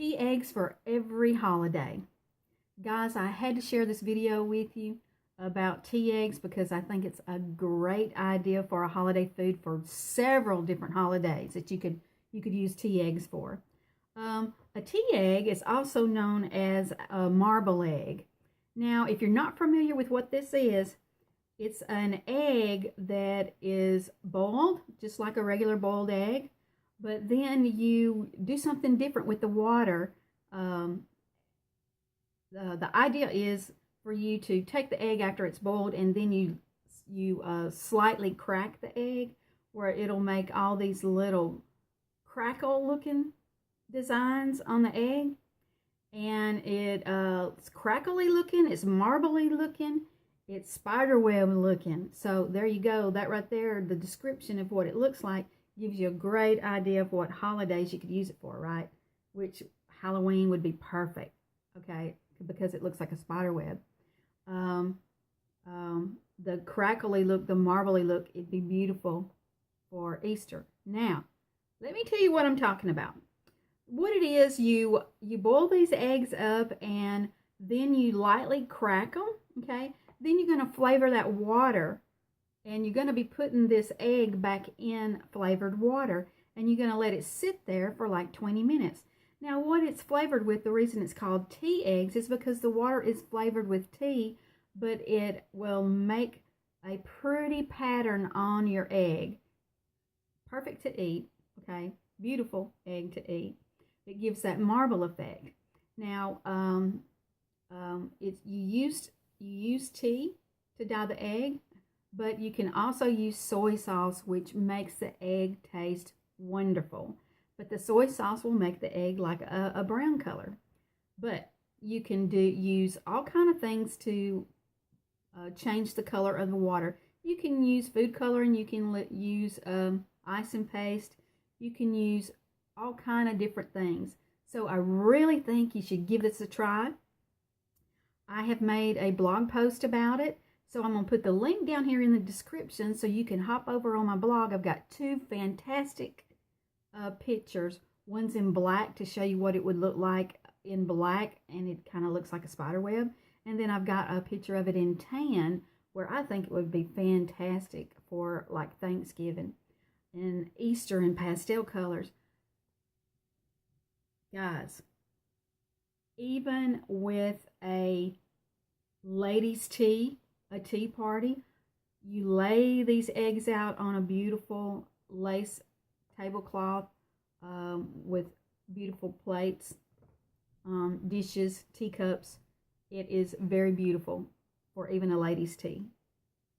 Tea eggs for every holiday. Guys, I had to share this video with you about tea eggs because I think it's a great idea for a holiday food for several different holidays that you could use tea eggs for. A tea egg is also known as a marble egg. Now, if you're not familiar with what this is, it's an egg that is boiled, just like a regular boiled egg, but then you do something different with the water. The idea is for you to take the egg after it's boiled, and then you slightly crack the egg where it'll make all these little crackle looking designs on the egg, and it's crackly looking, it's marbly looking, it's spiderweb looking. So there you go. That right there, the description of what it looks like gives you a great idea of what holidays you could use it for, right? Which Halloween would be perfect, okay, because it looks like a spider web. The crackly look, the marbly look, it'd be beautiful for Easter. Now, let me tell you what I'm talking about. What it is, you boil these eggs up and then you lightly crack them, okay? Then you're going to flavor that water, and you're going to be putting this egg back in flavored water, and you're going to let it sit there for like 20 minutes. Now, what it's flavored with, the reason it's called tea eggs is because the water is flavored with tea, but it will make a pretty pattern on your egg. Perfect to eat, okay? Beautiful egg to eat. It gives that marble effect. Now, you use tea to dye the egg, but you can also use soy sauce, which makes the egg taste wonderful. But the soy sauce will make the egg like a brown color. But you can use all kind of things to change the color of the water. You can use food coloring. You can use icing paste. You can use all kind of different things. So I really think you should give this a try. I have made a blog post about it, so I'm going to put the link down here in the description so you can hop over on my blog. I've got two fantastic pictures. One's in black to show you what it would look like in black, and it kind of looks like a spider web. And then I've got a picture of it in tan, where I think it would be fantastic for like Thanksgiving and Easter in pastel colors. Guys, even with a ladies' tea, a tea party, you lay these eggs out on a beautiful lace tablecloth with beautiful plates, dishes, teacups. It is very beautiful for even a ladies' tea.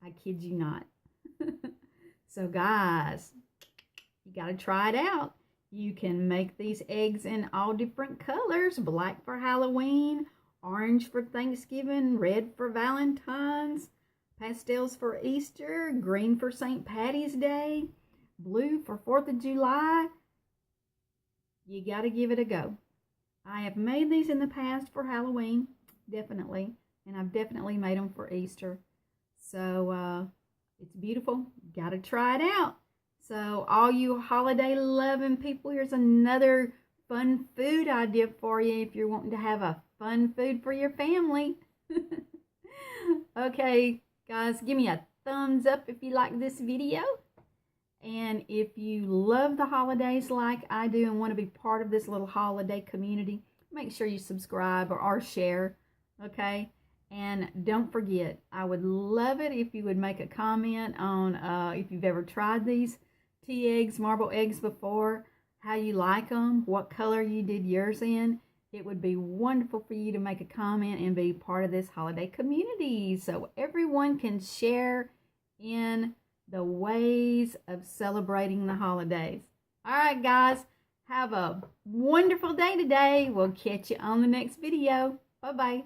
I kid you not. So guys, you got to try it out. You can make these eggs in all different colors. Black for Halloween, orange for Thanksgiving, red for Valentine's, pastels for Easter, green for St. Patty's Day, blue for 4th of July. You got to give it a go. I have made these in the past for Halloween, definitely, and I've definitely made them for Easter. So it's beautiful. Got to try it out. So all you holiday loving people, here's another fun food idea for you if you're wanting to have a fun food for your family. Okay, guys, give me a thumbs up if you like this video. And if you love the holidays like I do and want to be part of this little holiday community, make sure you subscribe or share, okay? And don't forget, I would love it if you would make a comment on if you've ever tried these tea eggs, marble eggs before, how you like them, what color you did yours in. It would be wonderful for you to make a comment and be part of this holiday community so everyone can share in the ways of celebrating the holidays. All right, guys, have a wonderful day today. We'll catch you on the next video. Bye-bye.